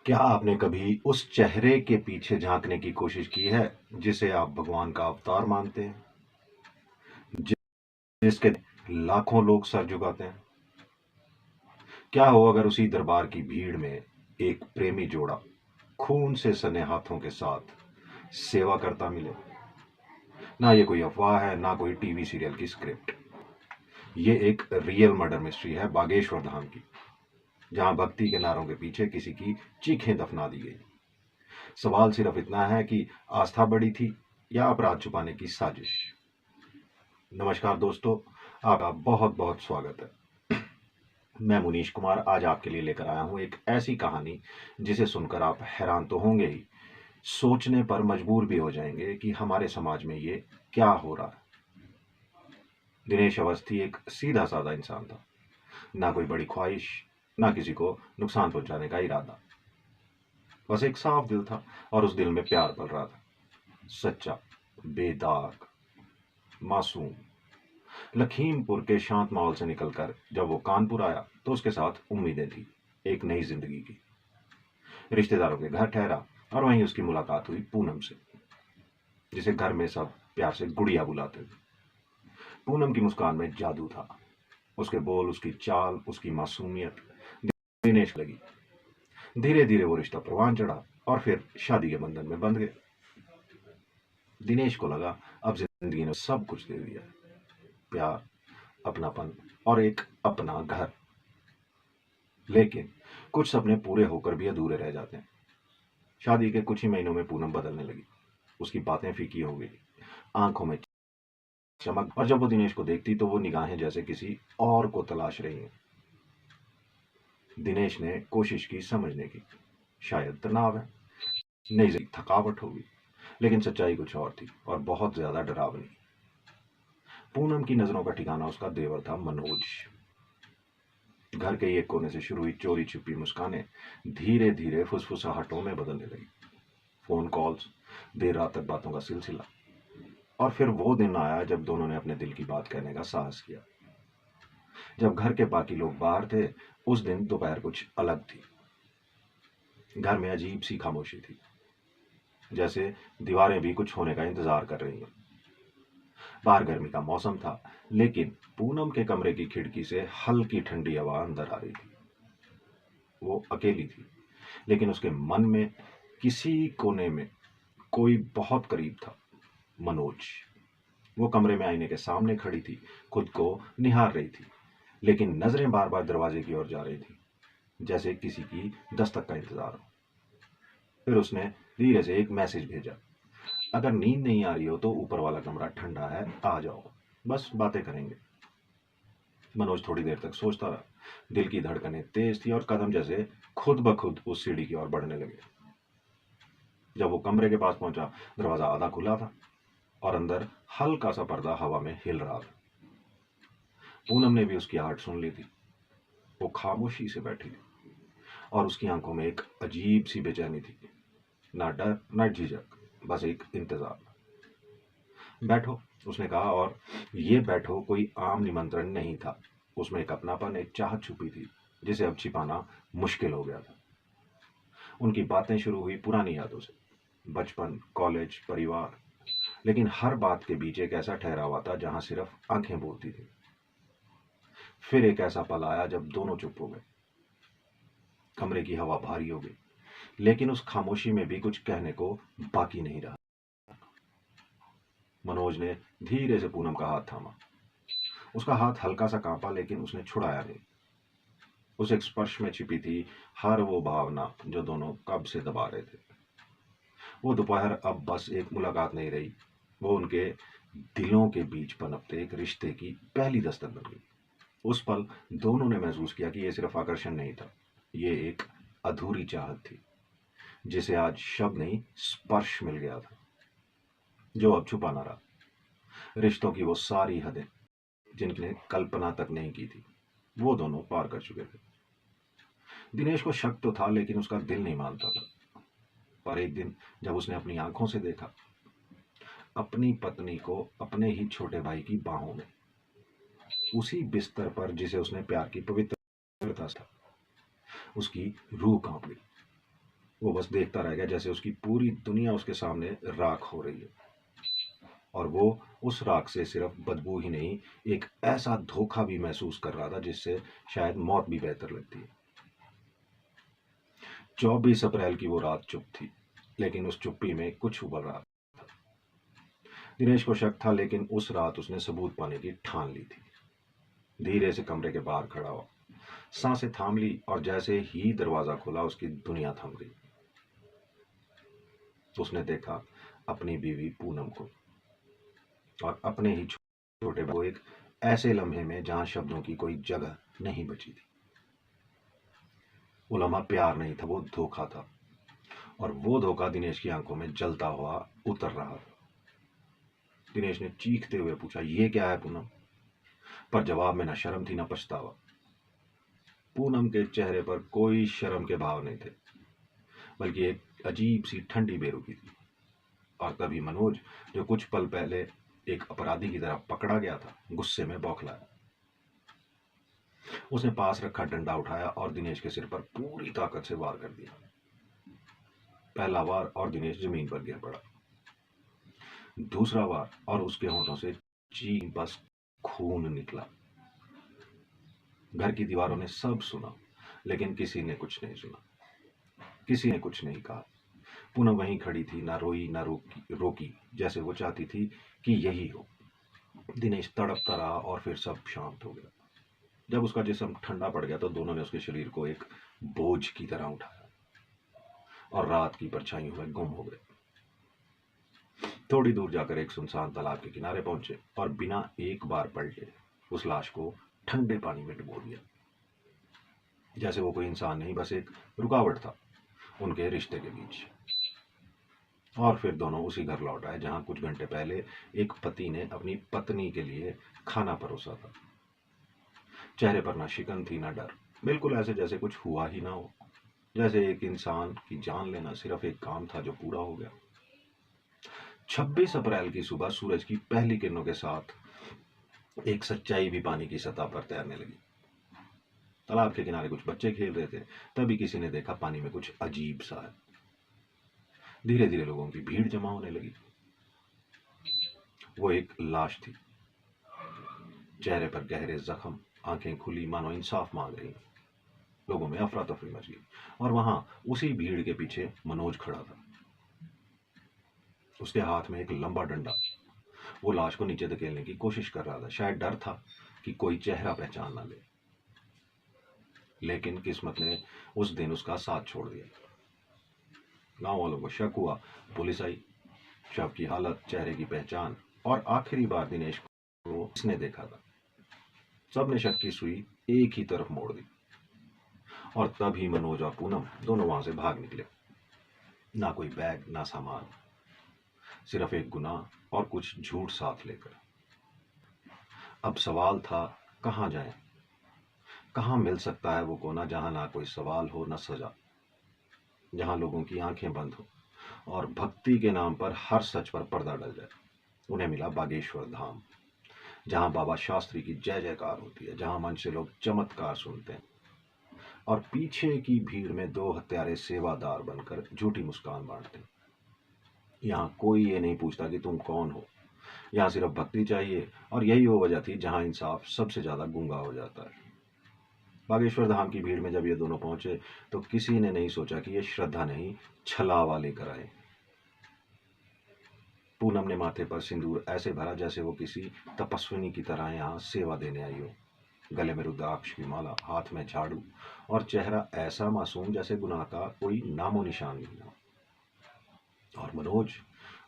क्या आपने कभी उस चेहरे के पीछे झांकने की कोशिश की है जिसे आप भगवान का अवतार मानते हैं, जिसके लाखों लोग सर झुकाते हैं? क्या हो अगर उसी दरबार की भीड़ में एक प्रेमी जोड़ा खून से सने हाथों के साथ सेवा करता मिले? ना ये कोई अफवाह है, ना कोई टीवी सीरियल की स्क्रिप्ट। ये एक रियल मर्डर मिस्ट्री है बागेश्वर धाम की, जहां भक्ति के नारों के पीछे किसी की चीखें दफना दी गई। सवाल सिर्फ इतना है कि आस्था बड़ी थी या अपराध छुपाने की साजिश। नमस्कार दोस्तों, आपका बहुत बहुत स्वागत है। मैं मुनीश कुमार आज आपके लिए लेकर आया हूं एक ऐसी कहानी जिसे सुनकर आप हैरान तो होंगे ही, सोचने पर मजबूर भी हो जाएंगे कि हमारे समाज में ये क्या हो रहा है। दिनेश अवस्थी एक सीधा साधा इंसान था, ना कोई बड़ी ख्वाहिश, ना किसी को नुकसान पहुंचाने का इरादा। बस एक साफ दिल था और उस दिल में प्यार पल रहा था, सच्चा, बेदाग, मासूम। लखीमपुर के शांत माहौल से निकलकर जब वो कानपुर आया तो उसके साथ उम्मीदें थी, एक नई जिंदगी की। रिश्तेदारों के घर ठहरा और वहीं उसकी मुलाकात हुई पूनम से, जिसे घर में सब प्यार से गुड़िया बुलाते थे। पूनम की मुस्कान में जादू था, उसके बोल, उसकी चाल, उसकी मासूमियत दिनेश लगी। धीरे धीरे वो रिश्ता परवान चढ़ा और फिर शादी के बंधन में बंध गए। दिनेश को लगा अब जिंदगी ने सब कुछ दे दिया, प्यार, अपनापन और एक अपना घर। लेकिन कुछ सपने पूरे होकर भी अधूरे रह जाते हैं। शादी के कुछ ही महीनों में पूनम बदलने लगी, उसकी बातें फीकी हो गई, आंखों में चमक, और जब वो दिनेश को देखती तो वो निगाहें जैसे किसी और को तलाश रही हैं। दिनेश ने कोशिश की समझने की, शायद तनाव है, नई थकावट होगी, लेकिन सच्चाई कुछ और थी और बहुत ज्यादा डरावनी। पूनम की नजरों का ठिकाना उसका देवर था मनोज। घर के एक कोने से शुरू हुई चोरी छिपी मुस्कानें धीरे धीरे फुसफुसाहटों में बदलने लगी। फोन कॉल्स, देर रात तक बातों का सिलसिला, और फिर वो दिन आया जब दोनों ने अपने दिल की बात कहने का साहस किया। जब घर के बाकी लोग बाहर थे, उस दिन दोपहर कुछ अलग थी। घर में अजीब सी खामोशी थी, जैसे दीवारें भी कुछ होने का इंतजार कर रही हैं। बाहर गर्मी का मौसम था, लेकिन पूनम के कमरे की खिड़की से हल्की ठंडी हवा अंदर आ रही थी। वो अकेली थी, लेकिन उसके मन में किसी कोने में कोई बहुत करीब था, मनोज। वो कमरे में आईने के सामने खड़ी थी, खुद को निहार रही थी, लेकिन नजरें बार बार दरवाजे की ओर जा रही थी, जैसे किसी की दस्तक का इंतजार हो। फिर उसने धीरे से एक मैसेज भेजा, अगर नींद नहीं आ रही हो तो ऊपर वाला कमरा ठंडा है, आ जाओ, बस बातें करेंगे। मनोज थोड़ी देर तक सोचता रहा। दिल की धड़कनें तेज थी और कदम जैसे खुद ब खुद उस सीढ़ी की ओर बढ़ने लगे। जब वो कमरे के पास पहुंचा, दरवाजा आधा खुला था और अंदर हल्का सा पर्दा हवा में हिल रहा था। पूनम ने भी उसकी आहट सुन ली थी। वो खामोशी से बैठी थी और उसकी आंखों में एक अजीब सी बेचैनी थी, ना डर ना झिझक, बस एक इंतजार। बैठो, उसने कहा, और ये बैठो कोई आम निमंत्रण नहीं था। उसमें एक अपनापन, एक चाहत छुपी थी जिसे अब छिपाना मुश्किल हो गया था। उनकी बातें शुरू हुई पुरानी यादों से, बचपन, कॉलेज, परिवार, लेकिन हर बात के बीच एक ऐसा ठहरावा था जहां सिर्फ आंखें बोलती थी। फिर एक ऐसा पल आया जब दोनों चुप हो गए। कमरे की हवा भारी हो गई, लेकिन उस खामोशी में भी कुछ कहने को बाकी नहीं रहा। मनोज ने धीरे से पूनम का हाथ थामा। उसका हाथ हल्का सा कांपा, लेकिन उसने छुड़ाया नहीं। उस एक स्पर्श में छिपी थी हर वो भावना जो दोनों कब से दबा रहे थे। वो दोपहर अब बस एक मुलाकात नहीं रही, वो उनके दिलों के बीच पनपते एक रिश्ते की पहली दस्तक बन गई। उस पल दोनों ने महसूस किया कि ये सिर्फ आकर्षण नहीं था, ये एक अधूरी चाहत थी, जिसे आज शब्द नहीं, स्पर्श मिल गया था, जो अब छुपा ना रहा। रिश्तों की वो सारी हदें जिनने कल्पना तक नहीं की थी, वो दोनों पार कर चुके थे। दिनेश को शक तो था, लेकिन उसका दिल नहीं मानता था। पर एक दिन जब उसने अपनी आंखों से देखा अपनी पत्नी को अपने ही छोटे भाई की बाहों में, उसी बिस्तर पर जिसे उसने प्यार की पवित्रता था, उसकी रूह कांप गई। वो बस देखता रह गया जैसे उसकी पूरी दुनिया उसके सामने राख हो रही है, और वो उस राख से सिर्फ बदबू ही नहीं, एक ऐसा धोखा भी महसूस कर रहा था जिससे शायद मौत भी बेहतर लगती है। 24 अप्रैल की वो रात चुप थी, लेकिन उस चुप्पी में कुछ उबल रहा था। दिनेश को शक था, लेकिन उस रात उसने सबूत पाने की ठान ली थी। धीरे से कमरे के बाहर खड़ा हुआ, सांसें थाम ली, और जैसे ही दरवाजा खुला उसकी दुनिया थम गई। उसने देखा अपनी बीवी पूनम को, और अपने ही छोटे को, एक ऐसे लम्हे में जहां शब्दों की कोई जगह नहीं बची थी। वो लम्हा प्यार नहीं था, वो धोखा था, और वो धोखा दिनेश की आंखों में जलता हुआ उतर रहा था। दिनेश ने चीखते हुए पूछा, ये क्या है पूनम? पर जवाब में न शर्म थी न पछतावा। पूनम के चेहरे पर कोई शर्म के भाव नहीं थे, बल्कि एक अजीब सी ठंडी बेरुखी थी। और तभी मनोज, जो कुछ पल पहले एक अपराधी की तरह पकड़ा गया था, गुस्से में बौखलाया। उसने पास रखा डंडा उठाया और दिनेश के सिर पर पूरी ताकत से वार कर दिया। पहला वार और दिनेश जमीन पर गिर पड़ा। दूसरा वार और उसके होंठों से चीख बस खून निकला। घर की दीवारों ने सब सुना, लेकिन किसी ने कुछ नहीं सुना, किसी ने कुछ नहीं कहा। पूनम वहीं खड़ी थी, ना रोई ना रोकी, जैसे वो चाहती थी कि यही हो। दिनेश तड़पता रहा और फिर सब शांत हो गया। जब उसका जिस्म ठंडा पड़ गया तो दोनों ने उसके शरीर को एक बोझ की तरह उठाया और रात की परछाइयों में गुम हो गए। थोड़ी दूर जाकर एक सुनसान तालाब के किनारे पहुंचे और बिना एक बार पलटे उस लाश को ठंडे पानी में डुबो दिया, जैसे वो कोई इंसान नहीं, बस एक रुकावट था उनके रिश्ते के बीच। और फिर दोनों उसी घर लौट आए जहां कुछ घंटे पहले एक पति ने अपनी पत्नी के लिए खाना परोसा था। चेहरे पर ना शिकन थी ना डर, बिल्कुल ऐसे जैसे कुछ हुआ ही ना हो, जैसे एक इंसान की जान लेना सिर्फ एक काम था जो पूरा हो गया। 26 अप्रैल की सुबह सूरज की पहली किरणों के साथ एक सच्चाई भी पानी की सतह पर तैरने लगी। तालाब के किनारे कुछ बच्चे खेल रहे थे। तभी किसी ने देखा पानी में कुछ अजीब सा है। धीरे धीरे लोगों की भीड़ जमा होने लगी। वो एक लाश थी, चेहरे पर गहरे जख्म, आंखें खुली मानो इंसाफ मांग रही। लोगों में अफरा तफरी मच गई, और वहां उसी भीड़ के पीछे मनोज खड़ा था, उसके हाथ में एक लंबा डंडा। वो लाश को नीचे धकेलने की कोशिश कर रहा था, शायद डर था कि कोई चेहरा पहचान ना ले। लेकिन किस्मत ने उस दिन उसका साथ छोड़ दिया। गांव वालों को शक हुआ, पुलिस आई। शव की हालत, चेहरे की पहचान, और आखिरी बार दिनेश को किसने देखा था, सबने शक की सुई एक ही तरफ मोड़ दी। और तभी मनोज और पूनम दोनों वहां से भाग निकले। ना कोई बैग ना सामान, सिर्फ एक गुनाह और कुछ झूठ साथ लेकर। अब सवाल था, कहां जाएं? कहां मिल सकता है वो कोना जहां ना कोई सवाल हो ना सजा, जहां लोगों की आंखें बंद हो और भक्ति के नाम पर हर सच पर पर्दा डल जाए। उन्हें मिला बागेश्वर धाम, जहां बाबा शास्त्री की जय जयकार होती है, जहां मन से लोग चमत्कार सुनते हैं, और पीछे की भीड़ में दो हत्यारे सेवादार बनकर झूठी मुस्कान बांटते हैं। यहाँ कोई ये नहीं पूछता कि तुम कौन हो, यहाँ सिर्फ भक्ति चाहिए। और यही वो वजह थी जहां इंसाफ सबसे ज्यादा गूंगा हो जाता है। बागेश्वर धाम की भीड़ में जब ये दोनों पहुंचे तो किसी ने नहीं सोचा कि ये श्रद्धा नहीं, छलावा लेकर आए। पूनम ने माथे पर सिंदूर ऐसे भरा जैसे वो किसी तपस्विनी की तरह यहाँ सेवा देने आई हो। गले में रुद्राक्ष की माला, हाथ में झाड़ू, और चेहरा ऐसा मासूम जैसे गुनाह का कोई नामो निशान नहीं हो। और मनोज,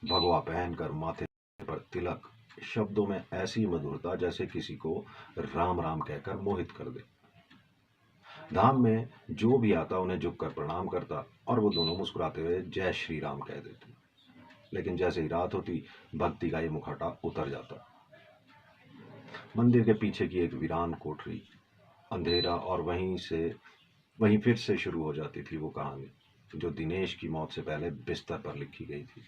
भगवा पहनकर, माथे पर तिलक, शब्दों में ऐसी मधुरता जैसे किसी को राम राम कहकर मोहित कर दे। धाम में जो भी आता उन्हें झुककर प्रणाम करता, और वो दोनों मुस्कुराते हुए जय श्री राम कह देते। लेकिन जैसे ही रात होती, भक्ति का ये मुखौटा उतर जाता। मंदिर के पीछे की एक वीरान कोठरी, अंधेरा, और वहीं फिर से शुरू हो जाती थी वो कहानी जो दिनेश की मौत से पहले बिस्तर पर लिखी गई थी।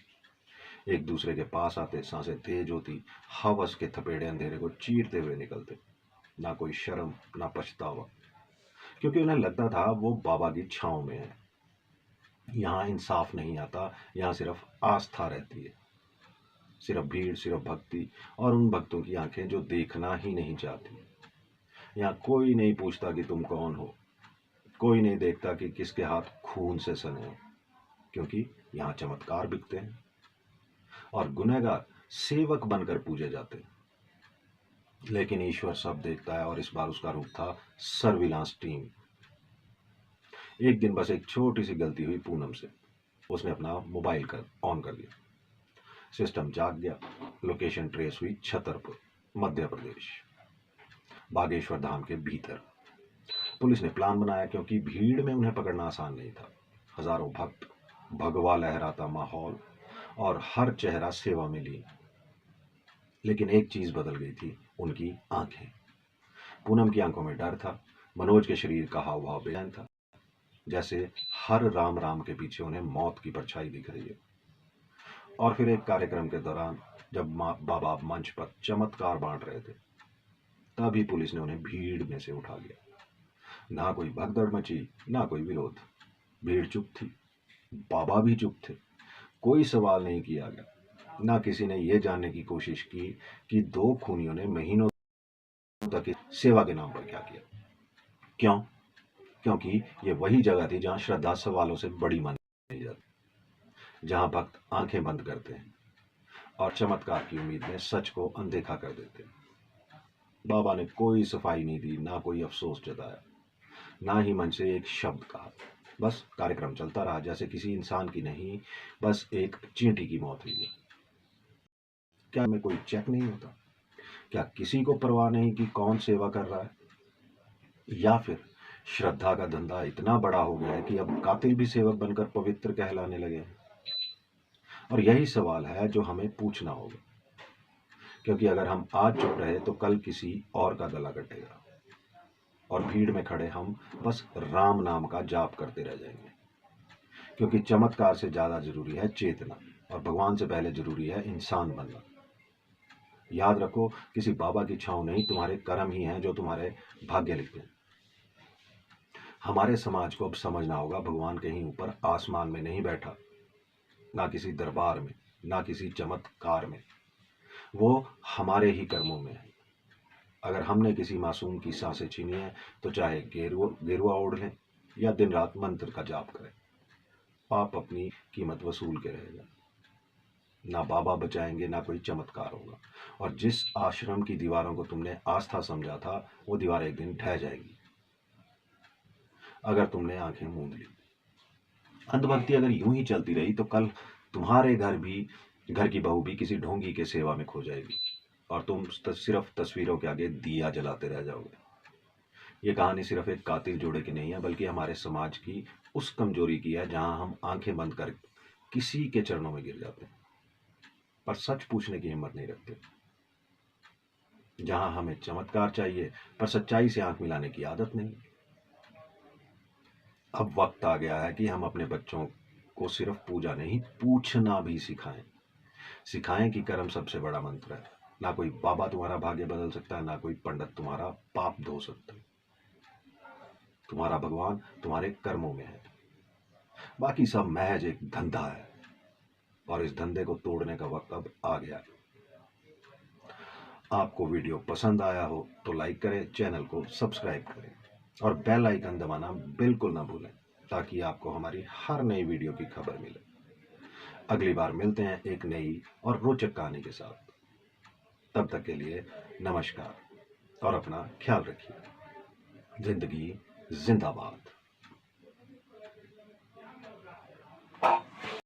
एक दूसरे के पास आते, सांसें तेज होती, हवस के थपेड़े अंधेरे को चीरते हुए निकलते। ना कोई शर्म ना पछतावा, क्योंकि उन्हें लगता था वो बाबा की छांव में है। यहाँ इंसाफ नहीं आता, यहाँ सिर्फ आस्था रहती है, सिर्फ भीड़, सिर्फ भक्ति, और उन भक्तों की आंखें जो देखना ही नहीं चाहती। यहाँ कोई नहीं पूछता कि तुम कौन हो, कोई नहीं देखता कि किसके हाथ खून से सने हो, क्योंकि यहाँ चमत्कार बिकते हैं और गुनहगार सेवक बनकर पूजे जाते हैं। लेकिन ईश्वर सब देखता है, और इस बार उसका रूप था सर्विलांस टीम। एक दिन बस एक छोटी सी गलती हुई पूनम से। उसने अपना मोबाइल ऑन कर दिया, सिस्टम जाग गया, लोकेशन ट्रेस हुई छतरपुर, मध्य प्रदेश, बागेश्वर धाम के भीतर। पुलिस ने प्लान बनाया, क्योंकि भीड़ में उन्हें पकड़ना आसान नहीं था। हजारों भक्त, भगवा लहराता माहौल, और हर चेहरा सेवा में ली। लेकिन एक चीज बदल गई थी, उनकी आंखें। पूनम की आंखों में डर था, मनोज के शरीर का हाव भाव बेचैन था, जैसे हर राम राम के पीछे उन्हें मौत की परछाई दिख रही है। और फिर एक कार्यक्रम के दौरान, जब बाबा मंच पर चमत्कार बांट रहे थे, तभी पुलिस ने उन्हें भीड़ में से उठा लिया। ना कोई भगदड़ मची, ना कोई विरोध। भीड़ चुप थी, बाबा भी चुप थे। कोई सवाल नहीं किया गया, ना किसी ने यह जानने की कोशिश की कि दो खूनियों ने महीनों तक इस सेवा के नाम पर क्या किया। क्यों? क्योंकि ये वही जगह थी जहां श्रद्धा सवालों से बड़ी मानी जाती, जहां भक्त आंखें बंद करते हैं और चमत्कार की उम्मीद में सच को अनदेखा कर देते हैं। बाबा ने कोई सफाई नहीं दी, ना कोई अफसोस जताया, ना ही मन से एक शब्द कहा। बस कार्यक्रम चलता रहा, जैसे किसी इंसान की नहीं, बस एक चींटी की मौत हुई है। क्या में कोई चेक नहीं होता? क्या किसी को परवाह नहीं कि कौन सेवा कर रहा है? या फिर श्रद्धा का धंधा इतना बड़ा हो गया है कि अब कातिल भी सेवक बनकर पवित्र कहलाने लगे हैं? और यही सवाल है जो हमें पूछना होगा, क्योंकि अगर हम आज चुप रहे तो कल किसी और का गला कटेगा, और भीड़ में खड़े हम बस राम नाम का जाप करते रह जाएंगे। क्योंकि चमत्कार से ज्यादा जरूरी है चेतना, और भगवान से पहले जरूरी है इंसान बनना। याद रखो, किसी बाबा की छांव नहीं, तुम्हारे कर्म ही हैं जो तुम्हारे भाग्य लिखते हैं। हमारे समाज को अब समझना होगा, भगवान कहीं ऊपर आसमान में नहीं बैठा, ना किसी दरबार में, ना किसी चमत्कार में, वो हमारे ही कर्मों में है। अगर हमने किसी मासूम की सांसें छीनी है, तो चाहे गेरुआ ओढ़ लें या दिन रात मंत्र का जाप करें, पाप अपनी कीमत वसूल के रहेगा। ना बाबा बचाएंगे, ना कोई चमत्कार होगा। और जिस आश्रम की दीवारों को तुमने आस्था समझा था, वो दीवार एक दिन ढह जाएगी, अगर तुमने आंखें मूंद ली। अंधभक्ति अगर यूं ही चलती रही तो कल तुम्हारे घर की बहू भी किसी ढोंगी के सेवा में खो जाएगी, और तुम सिर्फ तस्वीरों के आगे दिया जलाते रह जाओगे। ये कहानी सिर्फ एक कातिल जोड़े की नहीं है, बल्कि हमारे समाज की उस कमजोरी की है जहां हम आंखें बंद कर किसी के चरणों में गिर जाते हैं, पर सच पूछने की हिम्मत नहीं रखते। जहां हमें चमत्कार चाहिए, पर सच्चाई से आंख मिलाने की आदत नहीं। अब वक्त आ गया है कि हम अपने बच्चों को सिर्फ पूजा नहीं, पूछना भी सिखाएं। सिखाएं कि कर्म सबसे बड़ा मंत्र है। ना कोई बाबा तुम्हारा भाग्य बदल सकता है, ना कोई पंडित तुम्हारा पाप धो सकता है। तुम्हारा भगवान तुम्हारे कर्मों में है, बाकी सब महज एक धंधा है, और इस धंधे को तोड़ने का वक्त अब आ गया है। आपको वीडियो पसंद आया हो तो लाइक करें, चैनल को सब्सक्राइब करें, और बेल आइकन दबाना बिल्कुल ना भूलें, ताकि आपको हमारी हर नई वीडियो की खबर मिले। अगली बार मिलते हैं एक नई और रोचक कहानी के साथ। तब तक के लिए नमस्कार, और अपना ख्याल रखिए। जिंदगी जिंदाबाद।